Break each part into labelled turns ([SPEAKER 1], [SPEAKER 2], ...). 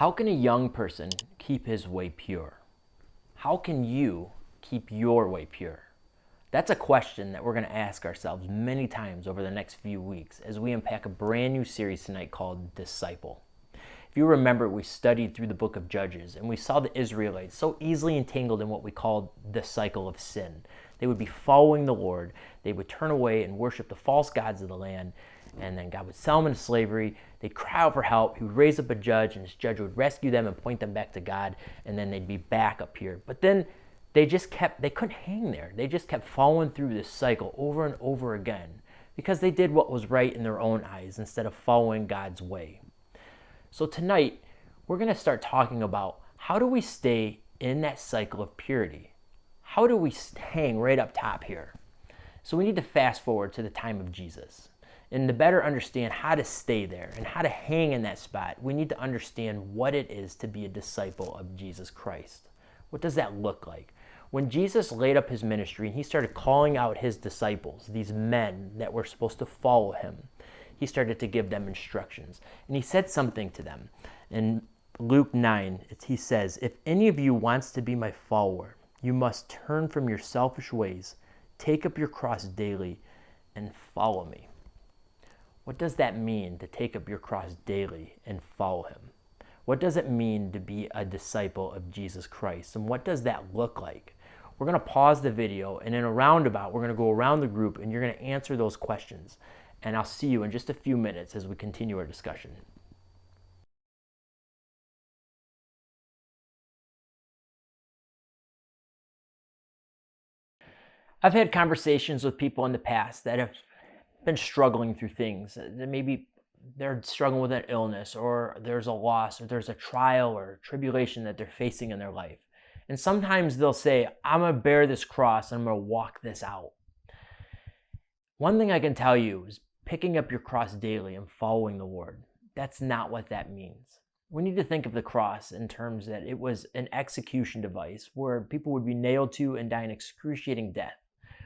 [SPEAKER 1] How can a young person keep his way pure? How can you keep your way pure? That's a question that we're going to ask ourselves many times over the next few weeks as we unpack a brand new series tonight called Disciple. If you remember, we studied through the book of Judges and we saw the Israelites so easily entangled in what we called the cycle of sin. They would be following the Lord, they would turn away and worship the false gods of the land, and then God would sell them into slavery. They'd cry out for help. He would raise up a judge, and this judge would rescue them and point them back to God, and then they'd be back up here. But then they couldn't hang there. They just kept following through this cycle over and over again because they did what was right in their own eyes instead of following God's way. So tonight, we're going to start talking about how do we stay in that cycle of purity? How do we hang right up top here? So we need to fast forward to the time of Jesus. And to better understand how to stay there and how to hang in that spot, we need to understand what it is to be a disciple of Jesus Christ. What does that look like? When Jesus laid up his ministry and he started calling out his disciples, these men that were supposed to follow him, he started to give them instructions. And he said something to them. In Luke 9, he says, "If any of you wants to be my follower, you must turn from your selfish ways, take up your cross daily, and follow me." What does that mean, to take up your cross daily and follow him? What does it mean to be a disciple of Jesus Christ? And what does that look like? We're going to pause the video, and in a roundabout, we're going to go around the group, and you're going to answer those questions. And I'll see you in just a few minutes as we continue our discussion. I've had conversations with people in the past that have been struggling through things. Maybe they're struggling with an illness, or there's a loss, or there's a trial or tribulation that they're facing in their life. And sometimes they'll say, "I'm going to bear this cross and I'm going to walk this out." One thing I can tell you is picking up your cross daily and following the Lord. That's not what that means. We need to think of the cross in terms that it was an execution device where people would be nailed to and die an excruciating death.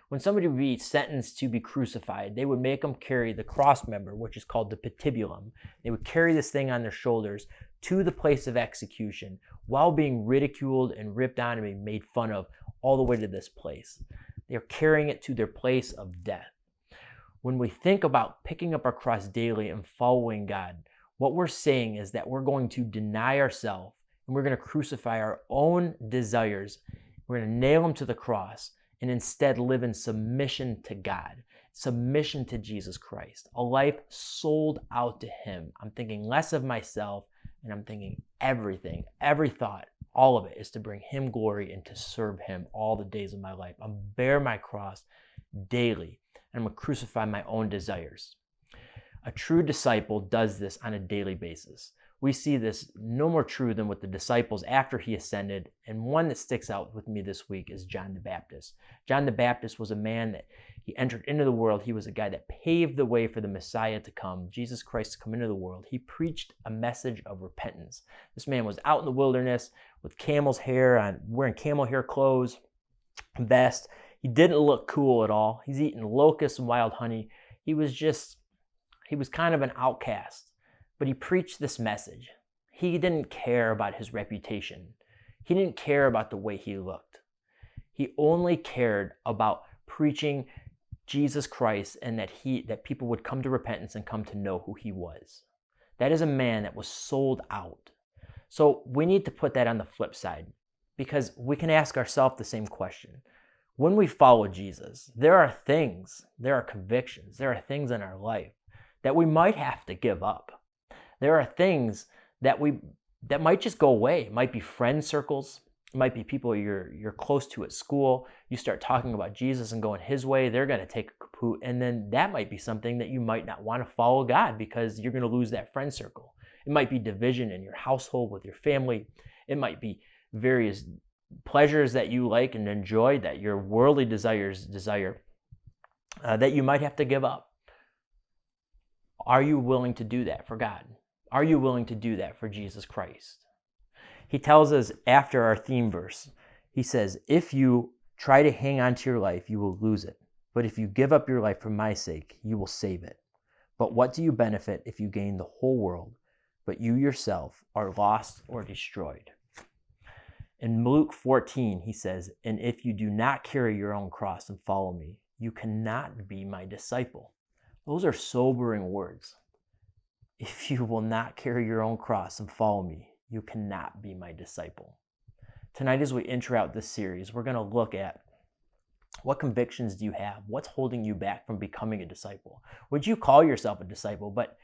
[SPEAKER 1] When somebody would be sentenced to be crucified, they would make them carry the cross member, which is called the patibulum. They would carry this thing on their shoulders to the place of execution while being ridiculed and ripped on and being made fun of all the way to this place. They're carrying it to their place of death. When we think about picking up our cross daily and following God, what we're saying is that we're going to deny ourselves and we're going to crucify our own desires. We're going to nail them to the cross and instead live in submission to God, submission to Jesus Christ, a life sold out to him. I'm thinking less of myself, and I'm thinking everything, every thought, all of it is to bring him glory and to serve him all the days of my life. I'm bear my cross daily, and I'm going to crucify my own desires. A true disciple does this on a daily basis. We see this no more true than with the disciples after he ascended, and one that sticks out with me this week is John the Baptist. John the Baptist was a man that he entered into the world. He was a guy that paved the way for the Messiah to come, Jesus Christ to come into the world. He preached a message of repentance. This man was out in the wilderness with camel's hair on, wearing camel hair clothes, vest. He didn't look cool at all. He's eating locusts and wild honey. He was kind of an outcast. But he preached this message. He didn't care about his reputation. He didn't care about the way he looked. He only cared about preaching Jesus Christ and that people would come to repentance and come to know who he was. That is a man that was sold out. So we need to put that on the flip side, because we can ask ourselves the same question. When we follow Jesus, there are convictions, there are things in our life that we might have to give up. There are things that might just go away. It might be friend circles. It might be people you're close to at school. You start talking about Jesus and going his way, they're going to take a kaput. And then that might be something that you might not want to follow God because you're going to lose that friend circle. It might be division in your household with your family. It might be various pleasures that you like and enjoy that your worldly desires desire that you might have to give up. Are you willing to do that for God? Are you willing to do that for Jesus Christ? He tells us after our theme verse, he says, "If you try to hang on to your life, you will lose it. But if you give up your life for my sake, you will save it. But what do you benefit if you gain the whole world but you yourself are lost or destroyed. In Luke 14, he says, and if you do not carry your own cross and follow me, you cannot be my disciple. Those are sobering words. If you will not carry your own cross and follow me, you cannot be my disciple. Tonight, as we enter out this series, we're going to look at what convictions do you have? What's holding you back from becoming a disciple? Would you call yourself a disciple, but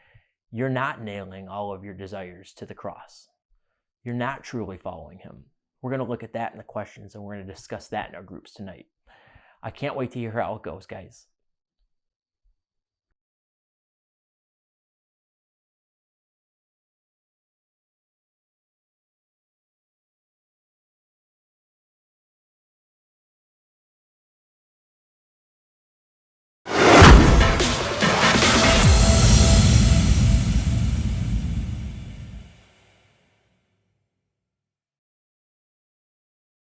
[SPEAKER 1] you're not nailing all of your desires to the cross? You're not truly following him. We're going to look at that in the questions, and we're going to discuss that in our groups tonight. I can't wait to hear how it goes, guys.